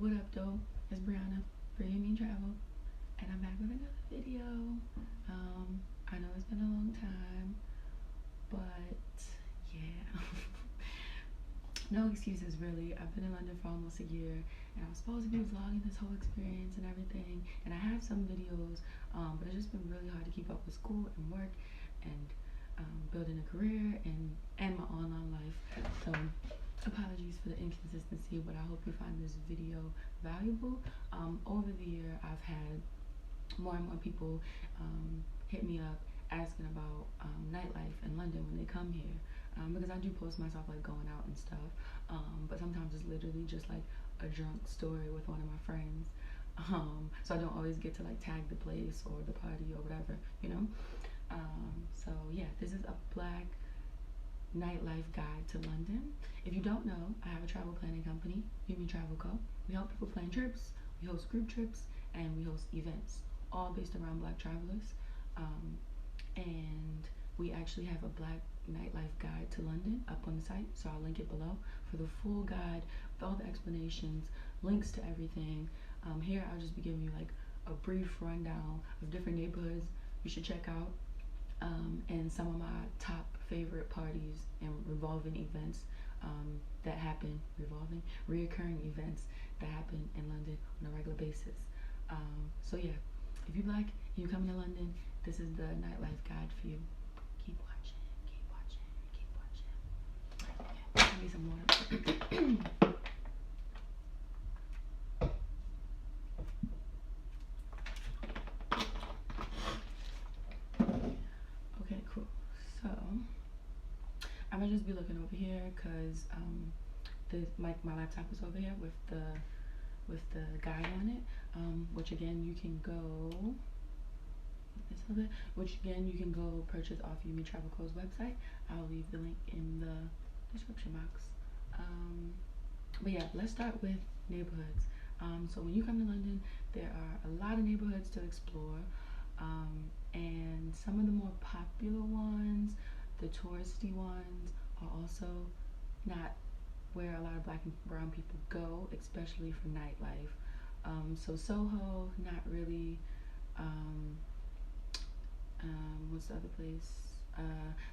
What up, though? It's Briona, Briona Travel, and I'm back with another video. I know it's been a long time, but yeah, no excuses really. I've been in London for almost a year, and I was supposed to be vlogging this whole experience and everything, and I have some videos, but it's just been really hard to keep up with school and work and building a career and my online life. So apologies for the inconsistency, but I hope you find this video valuable. Over the year, I've had more and more people hit me up asking about nightlife in London when they come here, because I do post myself like going out and stuff, but sometimes it's literally just like a drunk story with one of my friends, so I don't always get to like tag the place or the party or whatever, you know. So yeah, this is a black nightlife guide to London. If you don't know, I have a travel planning company, Yumi Travel Co. We help people plan trips, we host group trips, and we host events, all based around black travelers. And we actually have a black nightlife guide to London up on the site, so I'll link it below for the full guide with all the explanations, links to everything. Here I'll just be giving you like a brief rundown of different neighborhoods you should check out, and some of my top favorite parties and revolving events that happen, reoccurring events that happen in London on a regular basis. So yeah, if you black and you coming to London, this is the nightlife guide for you. Keep watching, keep watching, keep watching. Okay, give me some water. Okay, cool. So I'm gonna just be looking over here because my laptop is over here with the guide on it, which again you can go. Which again you can go purchase off Yumi Travel Co.'s website. I'll leave the link in the description box. But yeah, let's start with neighborhoods. So when you come to London, there are a lot of neighborhoods to explore, and some of the more popular ones, the touristy ones, are also not where a lot of black and brown people go, especially for nightlife. So Soho, not really. What's the other place?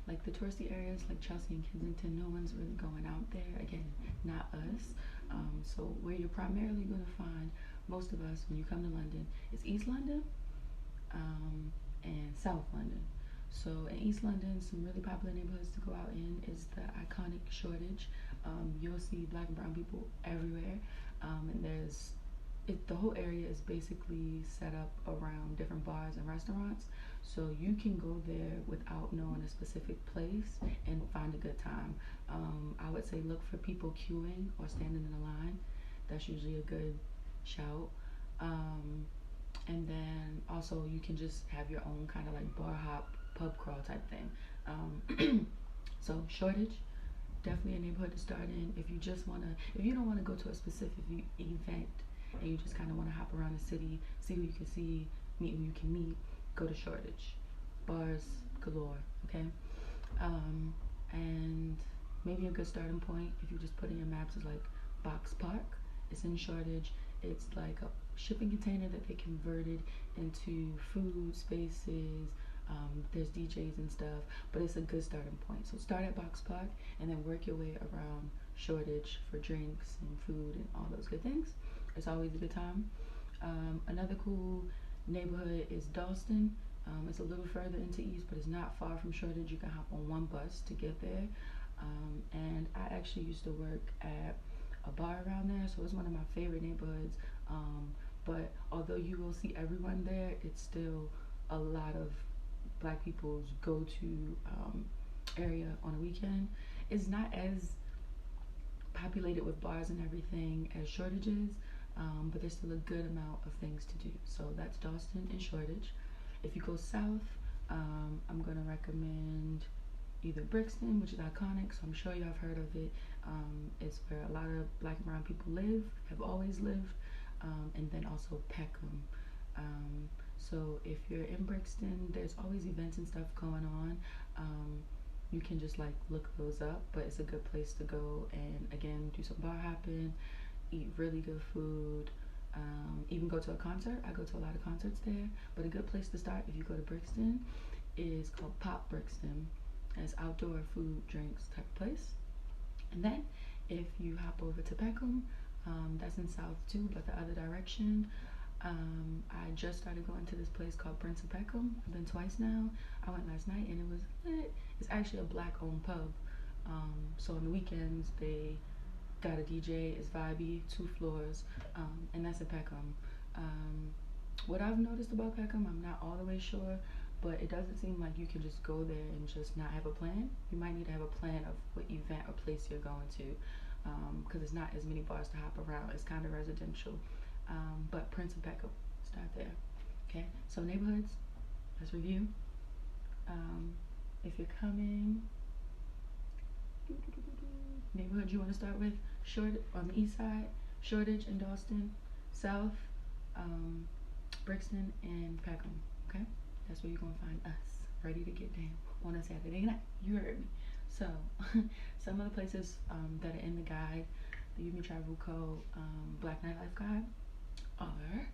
Like the touristy areas like Chelsea and Kensington, no one's really going out there. Again, not us. So where you're primarily going to find most of us when you come to London is East London, and South London. So in East London, some really popular neighborhoods to go out in is the iconic Shoreditch. You'll see black and brown people everywhere, and the whole area is basically set up around different bars and restaurants, so you can go there without knowing a specific place and find a good time. I would say look for people queuing or standing in a line. That's usually a good shout. And then also you can just have your own kind of like bar hop, pub crawl type thing. So Shoreditch, definitely a neighborhood to start in if you don't want to go to a specific event and you just kind of want to hop around the city, see who you can see, meet who you can meet, go to Shoreditch. Bars galore, okay? And maybe a good starting point if you just put in your maps is like Box Park. It's in Shoreditch. It's like a shipping container that they converted into food spaces. There's DJs and stuff, but it's a good starting point. So start at Box Park and then work your way around Shoreditch for drinks and food and all those good things. It's always a good time. Another cool neighborhood is Dalston. It's a little further into East, but it's not far from Shoreditch. You can hop on one bus to get there. And I actually used to work at a bar around there, so it's one of my favorite neighborhoods. But although you will see everyone there, it's still a lot of black people's go-to area on a weekend. It's not as populated with bars and everything as Shoreditch is, but there's still a good amount of things to do. So that's Dalston and Shoreditch. If you go south, I'm gonna recommend either Brixton, which is iconic, so I'm sure y'all have heard of it. It's where a lot of black and brown people live, have always lived, and then also Peckham. So if you're in Brixton, there's always events and stuff going on. You can just like look those up, but it's a good place to go and again do some bar hopping, eat really good food, even go to a concert. I go to a lot of concerts there, but a good place to start if you go to Brixton is called Pop Brixton. It's outdoor food, drinks type of place. And then if you hop over to Peckham, that's in South too, but the other direction. I just started going to this place called Prince of Peckham. I've been twice now. I went last night and it was lit. It's actually a black-owned pub. So on the weekends they got a DJ. It's vibey, 2 floors, and that's in Peckham. What I've noticed about Peckham, I'm not all the way sure, but it doesn't seem like you can just go there and just not have a plan. You might need to have a plan of what event or place you're going to, because it's not as many bars to hop around. It's kind of residential. But Prince of Peckham, start there. Okay, so neighborhoods, let's review. If you're coming, neighborhood you want to start with, on the east side, Shoreditch and Dalston, south, Brixton and Peckham. Okay, that's where you're gonna find us, ready to get down on a Saturday night. You heard me. So some of the places that are in the guide, the Umi Travel Co. Black Nightlife Guide are,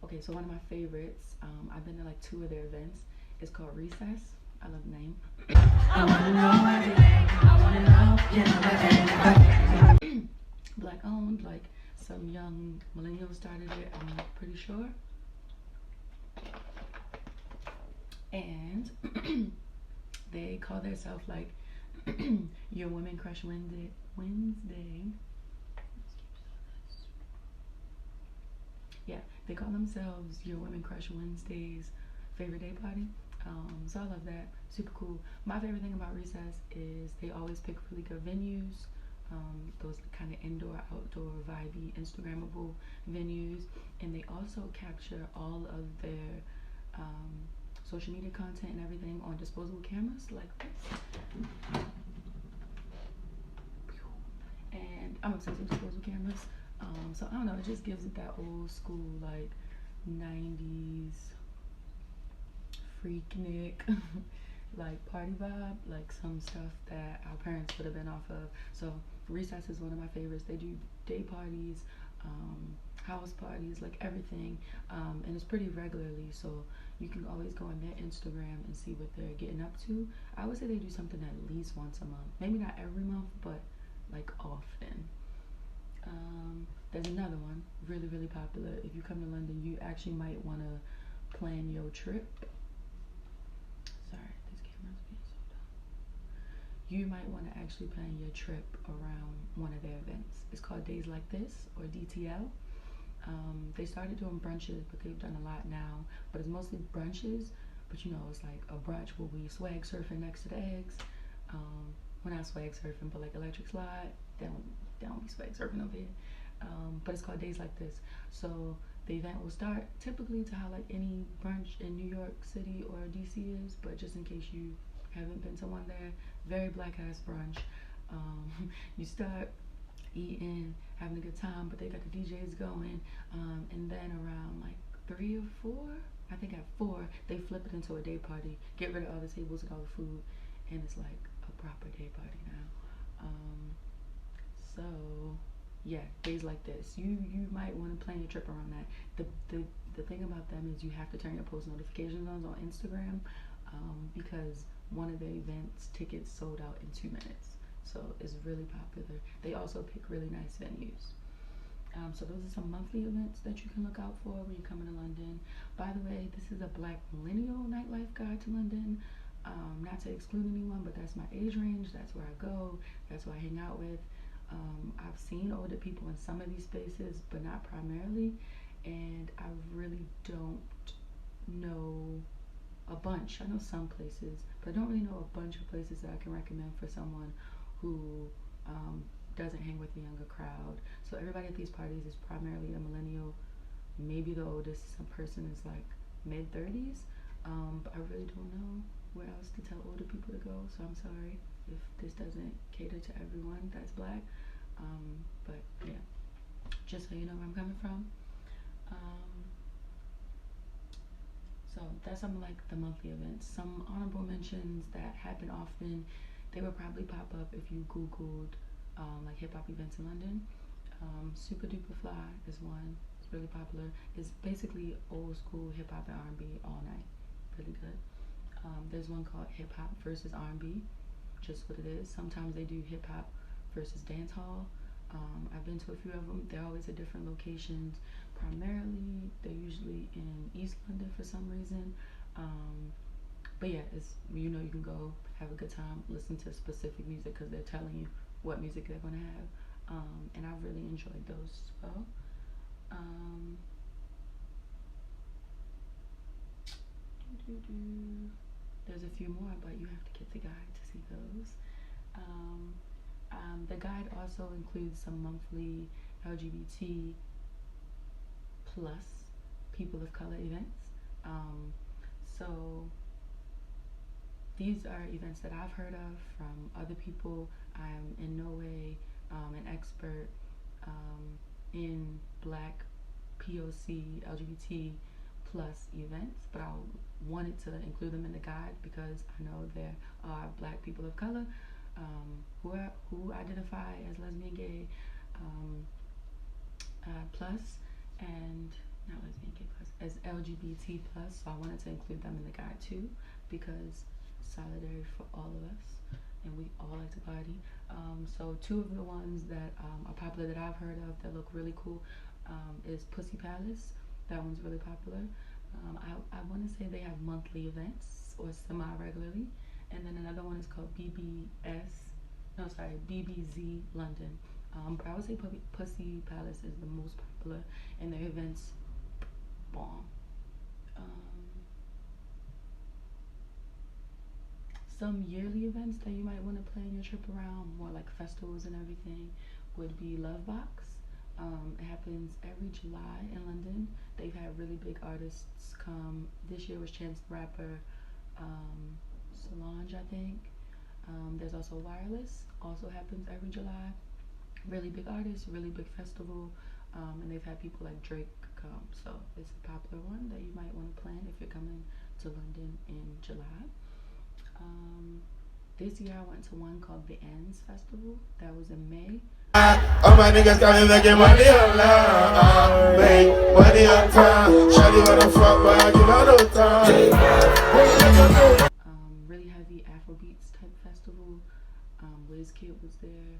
okay, so one of my favorites, I've been to like 2 of their events. It's called Recess. I love the name. I wanna know everything. I wanna know, yeah, Black owned, like some young millennials started it, I'm pretty sure. And they call themselves like Your Women Crush Wednesday. Yeah, they call themselves Your Women Crush Wednesday's favorite day party. So I love that. Super cool. My favorite thing about Recess is they always pick really good venues. Those kind of indoor, outdoor, vibey, Instagrammable venues, and they also capture all of their social media content and everything on disposable cameras like this. And I'm obsessed with disposable cameras. So I don't know, it just gives it that old school like 90s freaknik like party vibe, like some stuff that our parents would have been off of. So Recess is one of my favorites. They do day parties, house parties, like everything, and it's pretty regularly, so you can always go on their Instagram and see what they're getting up to. I would say they do something at least once a month, maybe not every month, but like often. There's another one, really, really popular. If you come to London, you actually might want to plan your trip. Sorry, this camera's being so dumb. You might want to actually plan your trip around one of their events. It's called Days Like This, or DTL. They started doing brunches, but they've done a lot now. But it's mostly brunches, but you know, it's like a brunch where we swag surfing next to the eggs. We're not swag surfing, but like electric slide. They don't be swag surfing over here. But it's called Days Like This. So the event will start typically to how like any brunch in New York City or DC is, but just in case you haven't been to one there, very black ass brunch. You start eating, having a good time, but they got the DJs going, and then around like 3 or 4, I think at 4, they flip it into a day party, get rid of all the tables and all the food, and it's like a proper day party now. So yeah, Days Like This, you might want to plan your trip around that. The thing about them is you have to turn your post notifications on Instagram, because one of their events tickets sold out in 2 minutes, so it's really popular. They also pick really nice venues. So those are some monthly events that you can look out for when you're coming to London. By the way, this is a Black millennial nightlife guide to London. Not to exclude anyone, but that's my age range. That's where I go. That's who I hang out with. I've seen older people in some of these spaces, but not primarily. And I really don't know a bunch. I know some places, but I don't really know a bunch of places that I can recommend for someone who doesn't hang with the younger crowd. So everybody at these parties is primarily a millennial. Maybe the oldest person is like mid-30s, but I really don't know where else to tell older people to go. So I'm sorry if this doesn't cater to everyone that's Black, but yeah, just so you know where I'm coming from. So that's some of like the monthly events. Some honorable mentions that happen often, they would probably pop up if you Googled like hip hop events in London. Super Duper Fly is one. It's really popular. It's basically old school hip hop and R&B all night. Really good. There's one called Hip Hop versus R&B, just what it is. Sometimes they do hip hop versus dance hall. I've been to a few of them. They're always at different locations. Primarily, they're usually in East London for some reason. But yeah, it's, you know, you can go have a good time, listen to specific music because they're telling you what music they're gonna have. And I really enjoyed those as well. There's a few more, but you have to get the guide to see those. The guide also includes some monthly LGBT plus people of color events. So these are events that I've heard of from other people. I'm in no way an expert in Black POC LGBT plus events, but I wanted to include them in the guide because I know there are Black people of color who identify as lesbian, gay, plus, and not lesbian, gay plus, as LGBT plus. So I wanted to include them in the guide too because solidarity for all of us, and we all like to party. So two of the ones that are popular that I've heard of that look really cool is Pussy Palace. That one's really popular. I want to say they have monthly events or semi-regularly. And then another one is called BBZ London. But I would say Pussy Palace is the most popular, and their events bomb. Some yearly events that you might want to plan your trip around, more like festivals and everything, would be Love Box. It happens every July in London. They've had really big artists come. This year was Chance the Rapper, Solange, I think. There's also Wireless, also happens every July. Really big artists, really big festival, and they've had people like Drake come. So it's a popular one that you might want to plan if you're coming to London in July. This year I went to one called the Ends Festival. That was in May. All my niggas got me making money online. Make money on time. Shawty wanna fuck, but I give her no time. Really heavy Afrobeats type festival. Kid was there,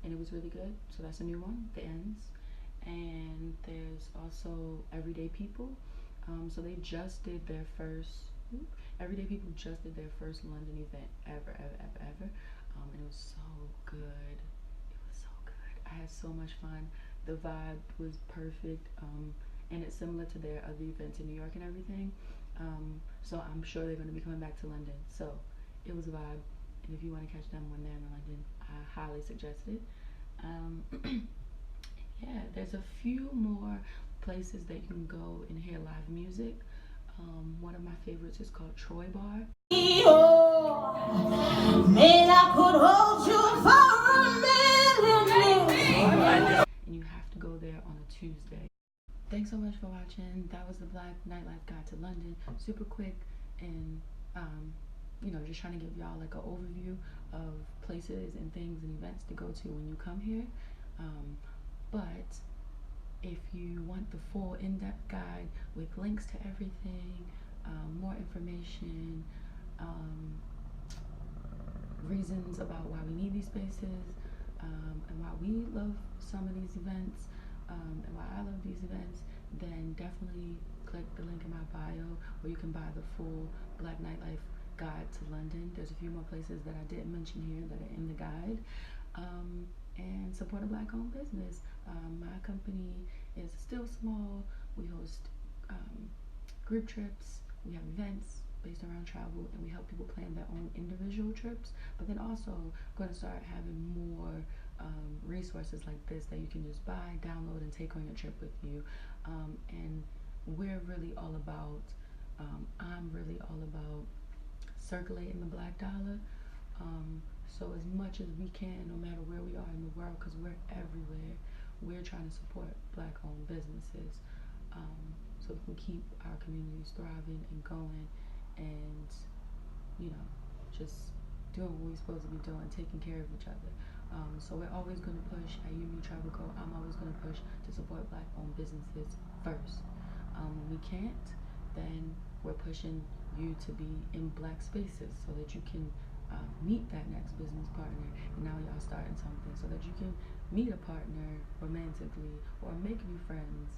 and it was really good. So that's a new one, The Ends. And there's also Everyday People. So they just did their first. Everyday People just did their first London event ever. And it was so good. I had so much fun. The vibe was perfect, and it's similar to their other events in New York and everything. So I'm sure they're going to be coming back to London. So it was a vibe, and if you want to catch them when they're in London, I highly suggest it. Yeah, there's a few more places that you can go and hear live music. One of my favorites is called Troy Bar. Man, I could hold you for a minute. And you have to go there on a Tuesday. Thanks so much for watching. That was the Black Nightlife Guide to London. Super quick and just trying to give y'all like an overview of places and things and events to go to when you come here. But if you want the full in-depth guide with links to everything, more information, reasons about why we need these spaces, and why we love some of these events, and why I love these events, then definitely click the link in my bio where you can buy the full Black Nightlife Guide to London. There's a few more places that I didn't mention here that are in the guide. And support a Black-owned business. My company is still small. We host group trips. We have events based around travel, and we help people plan their own individual trips. But then also going to start having more resources like this that you can just buy, download, and take on your trip with you. And we're really all about, I'm really all about circulating the Black dollar. So as much as we can, no matter where we are in the world, because we're everywhere, we're trying to support Black-owned businesses, so we can keep our communities thriving and going, and just doing what we're supposed to be doing, taking care of each other. So we're always going to push at UMU Travel Co. I'm always going to push to support Black-owned businesses first. When we can't, then we're pushing you to be in Black spaces so that you can meet that next business partner. And now y'all starting something so that you can meet a partner romantically or make new friends.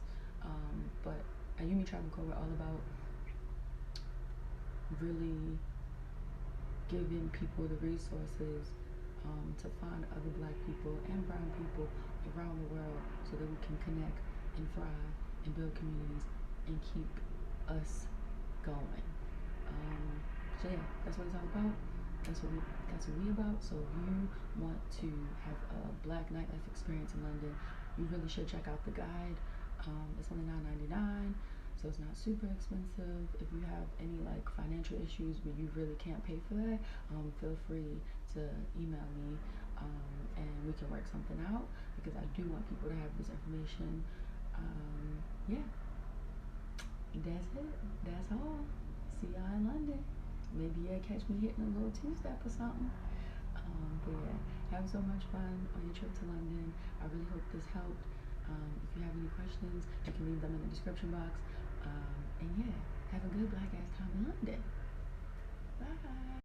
But at UMU Travel Co. we're all about really giving people the resources to find other Black people and brown people around the world so that we can connect and thrive and build communities and keep us going. So yeah, that's what it's all about. That's what we about. So if you want to have a Black nightlife experience in London, you really should check out the guide. It's only $9.99, so it's not super expensive. If you have any like financial issues where you really can't pay for that, feel free to email me, and we can work something out because I do want people to have this information. Yeah, that's it. That's all. See y'all in London. Maybe you'll catch me hitting a little two-step or something. But yeah, have so much fun on your trip to London. I really hope this helped. If you have any questions, you can leave them in the description box. And yeah, have a good Black ass time in London. Bye.